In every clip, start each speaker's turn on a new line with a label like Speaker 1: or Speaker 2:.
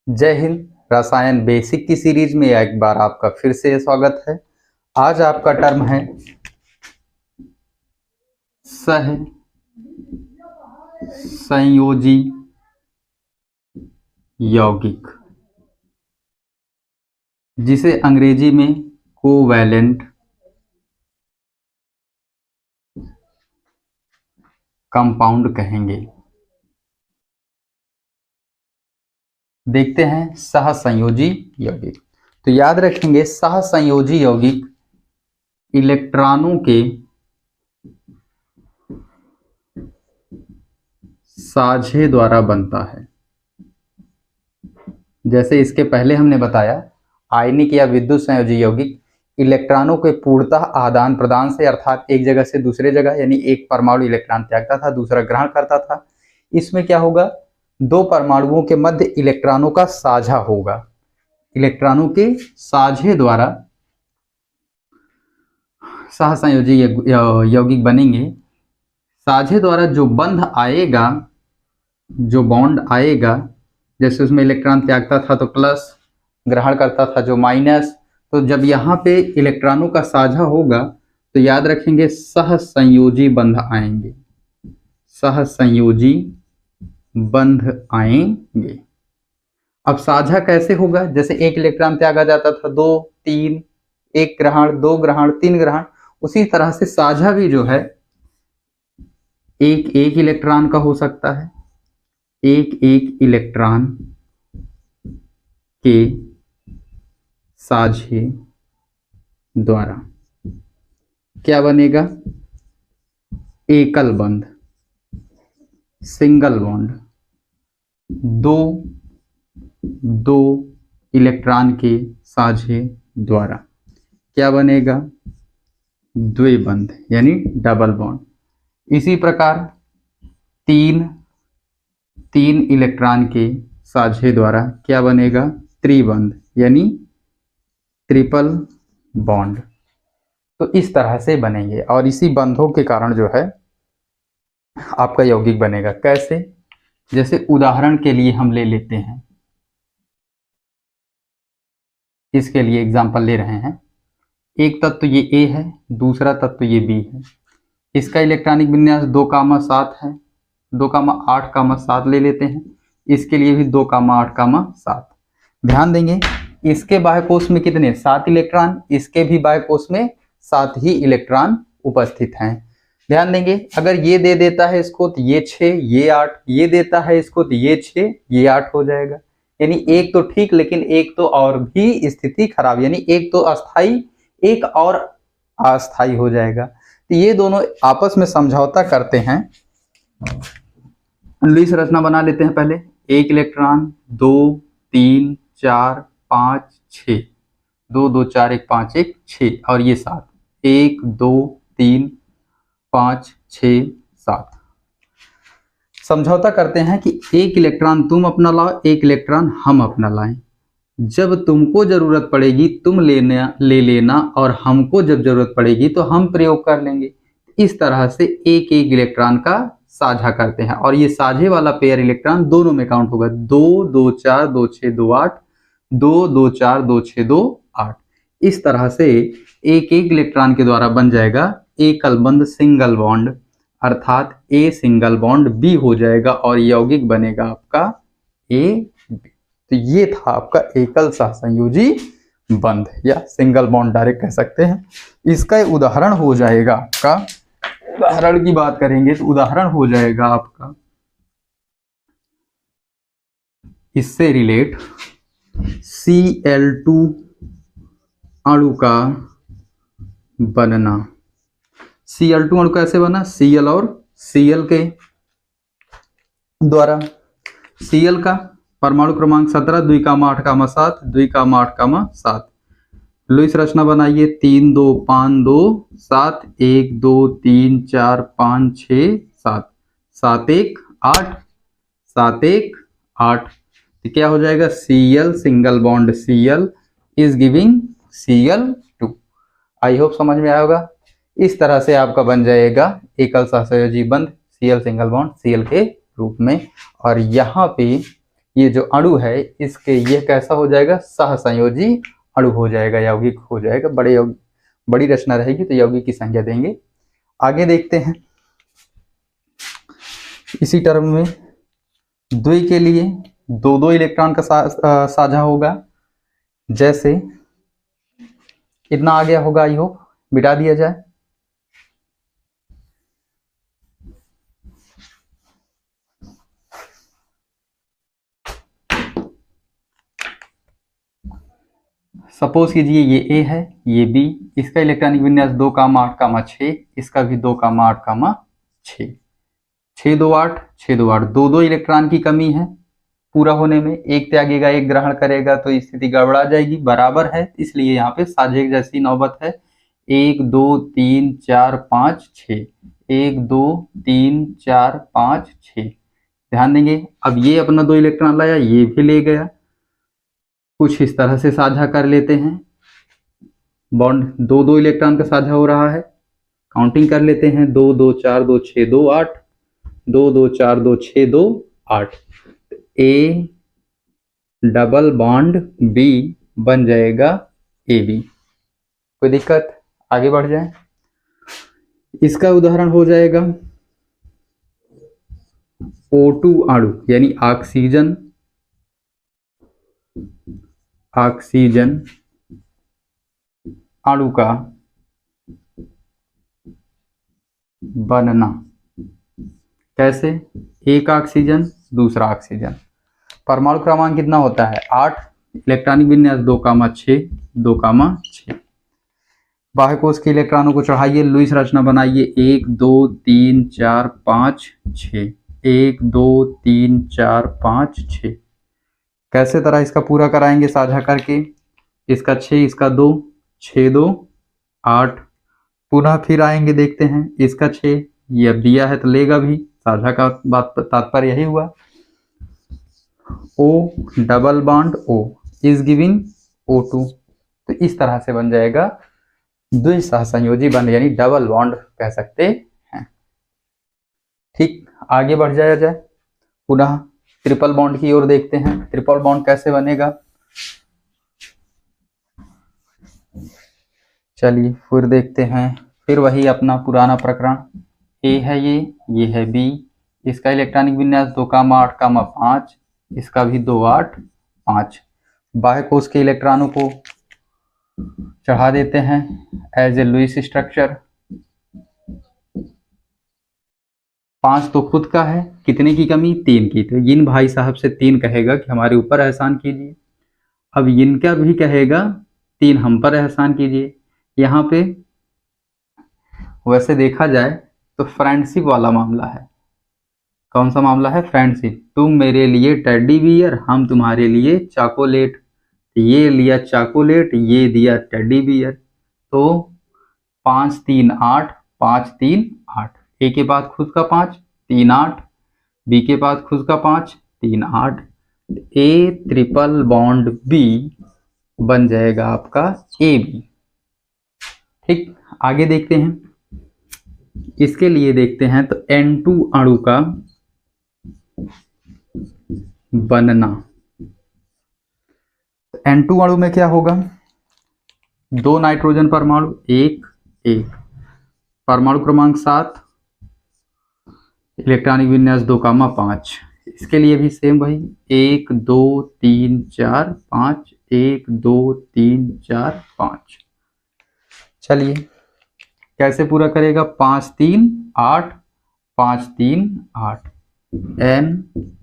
Speaker 1: जय हिंद। रसायन बेसिक की सीरीज में एक बार आपका फिर से स्वागत है। आज आपका टर्म है सह संयोजी यौगिक, जिसे अंग्रेजी में कोवैलेंट कंपाउंड कहेंगे। देखते हैं सहसंयोजी यौगिक। तो याद रखेंगे, सहसंयोजी यौगिक इलेक्ट्रॉनों के साझे द्वारा बनता है। जैसे इसके पहले हमने बताया, आयनिक या विद्युत संयोजी यौगिक इलेक्ट्रॉनों के पूर्णतः आदान प्रदान से, अर्थात एक जगह से दूसरे जगह, यानी एक परमाणु इलेक्ट्रॉन त्यागता था, दूसरा ग्रहण करता था। इसमें क्या होगा, दो परमाणुओं के मध्य इलेक्ट्रॉनों का साझा होगा। इलेक्ट्रॉनों के साझे द्वारा सहसंयोजी यौगिक बनेंगे। साझे द्वारा जो बंध आएगा, जो बॉन्ड आएगा, जैसे उसमें इलेक्ट्रॉन त्यागता था तो प्लस, ग्रहण करता था जो माइनस, तो जब यहाँ पे इलेक्ट्रॉनों का साझा होगा तो याद रखेंगे सहसंयोजी बंध आएंगे। सहसंयोजी बंध आएंगे। अब साझा कैसे होगा, जैसे एक इलेक्ट्रॉन त्यागा जाता था, 2 3, एक ग्रहण, 2 ग्रहण, 3 ग्रहण, उसी तरह से साझा भी जो है एक एक इलेक्ट्रॉन का हो सकता है। एक एक इलेक्ट्रॉन के साझे द्वारा क्या बनेगा, एकल बंध, सिंगल बॉन्ड। दो इलेक्ट्रॉन के साझे द्वारा क्या बनेगा, द्विबंध, यानी डबल बॉन्ड। इसी प्रकार तीन इलेक्ट्रॉन के साझे द्वारा क्या बनेगा, त्रिबंध, यानी ट्रिपल बॉन्ड। तो इस तरह से बनेंगे और इसी बंधों के कारण जो है आपका यौगिक बनेगा। कैसे, जैसे उदाहरण के लिए हम ले लेते हैं, इसके लिए एग्जांपल ले रहे हैं। एक तत्व ये A है, दूसरा तत्व ये B है। इसका इलेक्ट्रॉनिक विन्यास 2,7 है। 2,8,7 ले लेते हैं। इसके लिए भी 2,8,7। ध्यान देंगे, इसके बाह्य कोश में कितने, 7 इलेक्ट्रॉन, इसके भी बाह्य कोश में 7 ही इलेक्ट्रॉन उपस्थित हैं। ध्यान देंगे, अगर ये दे देता है इसको तो ये 6, ये 8, ये देता है इसको तो ये 6, ये 8 हो जाएगा। यानी एक तो ठीक, लेकिन एक तो और भी स्थिति खराब, यानी एक तो अस्थाई, एक और अस्थाई हो जाएगा। तो ये दोनों आपस में समझौता करते हैं। लुईस संरचना बना लेते हैं पहले। एक इलेक्ट्रॉन, 2 3 4 5 6, 2 2 4 1 5 1 6, और ये 7, 1 2 3 5 6 7। समझौता करते हैं कि एक इलेक्ट्रॉन तुम अपना लाओ, एक इलेक्ट्रॉन हम अपना लाएं। जब तुमको जरूरत पड़ेगी तुम ले लेना, और हमको जब जरूरत पड़ेगी तो हम प्रयोग कर लेंगे। इस तरह से एक एक इलेक्ट्रॉन का साझा करते हैं, और ये साझे वाला पेयर इलेक्ट्रॉन दोनों में काउंट होगा। 2 2 4 2 6 2 8, 2 2 4 2 6 2 8। इस तरह से एक एक इलेक्ट्रॉन के द्वारा बन जाएगा एकल बंध, सिंगल बॉन्ड, अर्थात A सिंगल बॉन्ड B हो जाएगा और यौगिक बनेगा आपका AB। तो ये था आपका एकल सहसंयोजी बंध, या सिंगल बॉन्ड डायरेक्ट कह सकते हैं। इसका उदाहरण हो जाएगा आपका, उदाहरण की बात करेंगे तो उदाहरण हो जाएगा आपका, इससे रिलेट Cl2 अणु का बनना। Cl2 अणु कैसे बना, Cl और Cl के द्वारा। Cl का परमाणु क्रमांक 17, 2,8,7, 2,8,7। लुईस रचना बनाइए, 3 2 5 2 7, 1 2 3 4 5 6 7, 7 1 8, 7 1 8। तो क्या हो जाएगा, Cl single bond Cl is giving Cl2। I hope समझ में आया होगा। इस तरह से आपका बन जाएगा एकल सहसंयोजी बंध Cl सिंगल बॉन्ड Cl के रूप में। और यहाँ पे ये जो अणु है इसके ये कैसा हो जाएगा, सहसंयोजी अणु हो जाएगा, यौगिक हो जाएगा। बड़ी रचना रहेगी तो यौगिक की संख्या देंगे। आगे देखते हैं इसी टर्म में द्वि के लिए दो दो इलेक्ट्रॉन का साझा होगा। जैसे इतना आ गया होगा, आई होप मिटा दिया जाए। सपोज कीजिए ये ए है, ये बी, इसका इलेक्ट्रॉनिक विन्यास 2,8,6, इसका भी 2,8,6, 6 2 8 6 2 8, दो इलेक्ट्रॉन की कमी है पूरा होने में। एक त्यागेगा एक ग्रहण करेगा तो स्थिति गड़बड़ा जाएगी, बराबर है इसलिए यहाँ पे साझे जैसी नौबत है। 1 2 3 4 5 6, 1 2 3 4 5 6, ध्यान देंगे। अब ये अपना 2 इलेक्ट्रॉन लाया, ये भी ले गया, कुछ इस तरह से साझा कर लेते हैं। बॉन्ड 2 इलेक्ट्रॉन का साझा हो रहा है, काउंटिंग कर लेते हैं। 2 2 4 2 6 2 8, 2 2 4 2 6 2 8, ए डबल बॉन्ड बी बन जाएगा ए बी। कोई दिक्कत, आगे बढ़ जाए। इसका उदाहरण हो जाएगा O2 अणु, यानी ऑक्सीजन अणु का बनना। कैसे, एक ऑक्सीजन दूसरा ऑक्सीजन, परमाणु क्रमांक कितना होता है 8, इलेक्ट्रॉनिक विन्यास 2,6 2,6। बाह्य कोश के इलेक्ट्रॉनों को चढ़ाइए, लुईस रचना बनाइए। 1 2 3 4 5 6, 1 2 3 4 5 6। कैसे तरह इसका पूरा कराएंगे साझा करके, इसका 6 इसका 2, 6 2 8। पुनः फिर आएंगे, देखते हैं इसका 6, ये अब दिया है तो लेगा भी, साझा का बात तात्पर्य यही हुआ। O double bond O is giving O2, तो इस तरह से बन जाएगा द्विसहसंयोजी बंध, यानी डबल बॉन्ड कह सकते हैं। ठीक, आगे बढ़ जाया जाए। पुनः ट्रिपल बॉन्ड की ओर देखते हैं, ट्रिपल बॉन्ड कैसे बनेगा। चलिए फिर देखते हैं, फिर वही अपना पुराना प्रकरण। ए है ये है बी, इसका इलेक्ट्रॉनिक विन्यास 2,8,5, इसका भी 2 8 5। बाह्य कोश के इलेक्ट्रॉनों को चढ़ा देते हैं एज ए लुईस स्ट्रक्चर। 5 तो खुद का है, कितने की कमी 3 की, तो इन भाई साहब से 3 कहेगा कि हमारे ऊपर एहसान कीजिए। अब इनका भी कहेगा 3 हम पर एहसान कीजिए। यहाँ पे वैसे देखा जाए तो फ्रेंडशिप वाला मामला है। कौन सा मामला है, फ्रेंडशिप। तुम मेरे लिए टेडी बियर, हम तुम्हारे लिए चॉकोलेट। ये लिया चॉकोलेट, ये दिया टेडी बियर, तो 5 3 8, 5 3 8। ए के बाद खुद का 5 3 8, बी के बाद खुद का 5 3 8, ए ट्रिपल बॉन्ड बी बन जाएगा आपका ए बी। ठीक, आगे देखते हैं। इसके लिए देखते हैं तो N2 अणु का बनना। N2 अणु में क्या होगा, 2 नाइट्रोजन परमाणु, एक परमाणु क्रमांक 7, इलेक्ट्रॉनिक विन्यास 2,5। इसके लिए भी सेम वही 1 2 3 4 5, 1 2 3 4 5। चलिए कैसे पूरा करेगा, 5 3 8, 5 3 8, N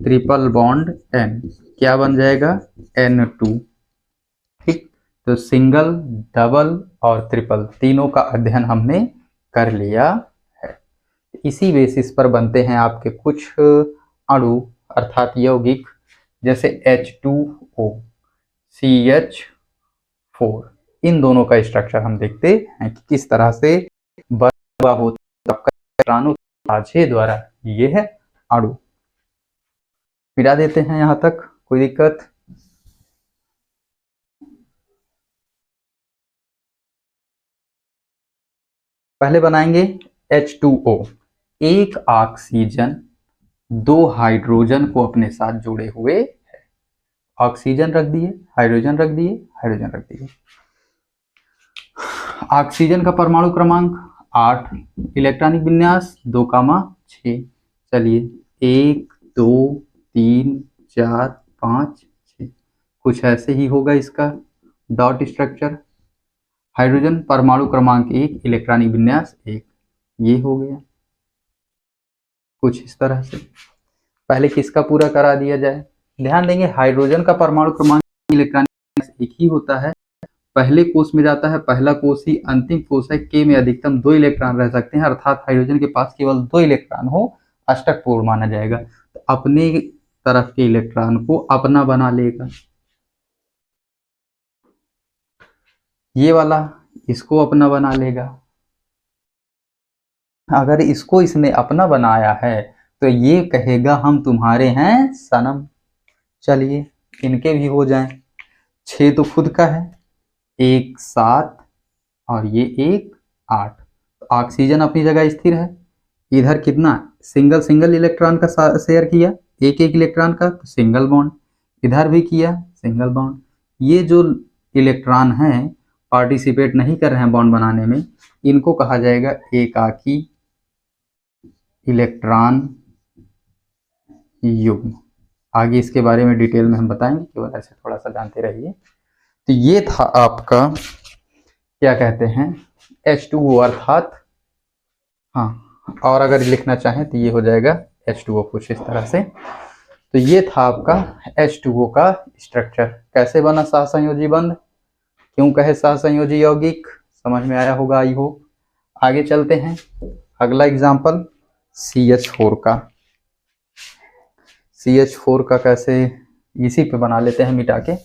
Speaker 1: ट्रिपल बॉन्ड N क्या बन जाएगा N2। ठीक, तो सिंगल, डबल और ट्रिपल तीनों का अध्ययन हमने कर लिया है। इसी बेसिस पर बनते हैं आपके कुछ अणु अर्थात यौगिक, जैसे H2O, CH4। इन दोनों का स्ट्रक्चर हम देखते हैं कि किस तरह से बना होता है इलेक्ट्रॉनों साझे द्वारा। ये है अणु, मिटा देते हैं यहां तक, कोई दिक्कत। पहले बनाएंगे H2O, एक ऑक्सीजन 2 हाइड्रोजन को अपने साथ जोड़े हुए है। ऑक्सीजन रख दिए, हाइड्रोजन रख दिए, हाइड्रोजन रख दिए। ऑक्सीजन का परमाणु क्रमांक 8, इलेक्ट्रॉनिक विन्यास 2,6। चलिए 1 2 3 4 5 6, कुछ ऐसे ही होगा इसका डॉट स्ट्रक्चर। हाइड्रोजन परमाणु क्रमांक 1, इलेक्ट्रॉनिक विन्यास 1, ये हो गया कुछ इस तरह से। पहले किसका पूरा करा दिया जाए। ध्यान देंगे हाइड्रोजन का परमाणु क्रमांक इलेक्ट्रॉनिक एक ही होता है, पहले कोष में जाता है, पहला कोष ही अंतिम कोष है। के में अधिकतम 2 इलेक्ट्रॉन रह सकते हैं, अर्थात हाइड्रोजन के पास केवल 2 इलेक्ट्रॉन हो अष्टक पूर्ण माना जाएगा। तो अपने तरफ के इलेक्ट्रॉन को अपना बना लेगा, ये वाला इसको अपना बना लेगा। अगर इसको इसने अपना बनाया है तो ये कहेगा हम तुम्हारे हैं सनम। चलिए इनके भी हो जाएं। 6 तो खुद का है, 1 7 और ये 1 8। तो ऑक्सीजन अपनी जगह स्थिर है। इधर कितना सिंगल सिंगल इलेक्ट्रॉन का शेयर किया, एक एक इलेक्ट्रॉन का, तो सिंगल बॉन्ड। इधर भी किया सिंगल बॉन्ड। ये जो इलेक्ट्रॉन हैं पार्टिसिपेट नहीं कर रहे हैं बॉन्ड बनाने में, इनको कहा जाएगा एकाकी इलेक्ट्रॉन युग्म। आगे इसके बारे में डिटेल में हम बताएंगे, केवल ऐसे थोड़ा सा जानते रहिए। तो ये था आपका क्या कहते हैं H2O, अर्थात हाँ, और अगर लिखना चाहें तो ये हो जाएगा H2O कुछ इस तरह से। तो ये था आपका H2O का स्ट्रक्चर। कैसे बना सहसंयोजी बंध, क्यों कहे सहसंयोजी यौगिक, समझ में आया होगा आई होप। आगे चलते हैं, अगला एग्जाम्पल CH4 का। CH4 का कैसे, इसी पे बना लेते हैं मिटा के।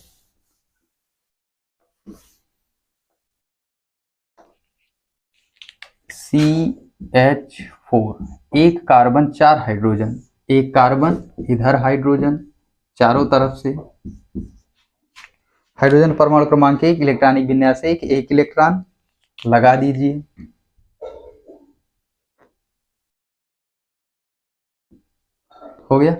Speaker 1: CH4, एक कार्बन 4 हाइड्रोजन, एक कार्बन इधर हाइड्रोजन चारों तरफ से। हाइड्रोजन परमाणु क्रमांक 1, इलेक्ट्रॉनिक विन्यास 1, एक इलेक्ट्रॉन लगा दीजिए। हो गया।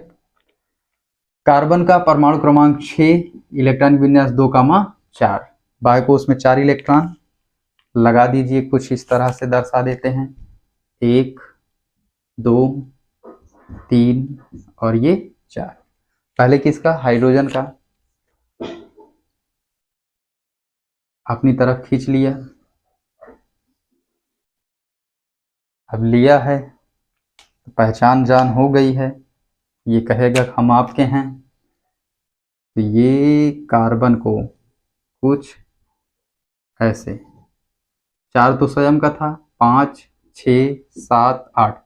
Speaker 1: कार्बन का परमाणु क्रमांक 6, इलेक्ट्रॉनिक विन्यास 2,4, बाह्य कोश में 4 इलेक्ट्रॉन लगा दीजिए। कुछ इस तरह से दर्शा देते हैं, 1 2 3 और ये 4। पहले किसका, हाइड्रोजन का, अपनी तरफ खींच लिया। अब लिया है तो पहचान जान हो गई है, ये कहेगा हम आपके हैं। तो ये कार्बन को कुछ ऐसे, 4 तो स्वयं का था, 5 6 7 8,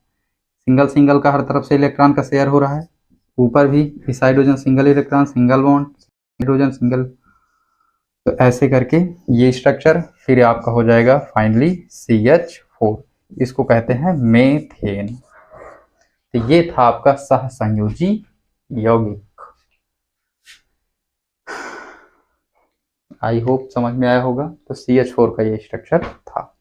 Speaker 1: सिंगल सिंगल का हर तरफ से इलेक्ट्रॉन का शेयर हो रहा है। ऊपर भी इस hydrogen single electron, single bond, hydrogen single. तो ऐसे करके ये स्ट्रक्चर फिर आपका हो जाएगा फाइनली CH4, इसको कहते हैं मेथेन। तो ये था आपका सहसंयोजी यौगिक। आई होप समझ में आया होगा। तो CH4 का ये स्ट्रक्चर था।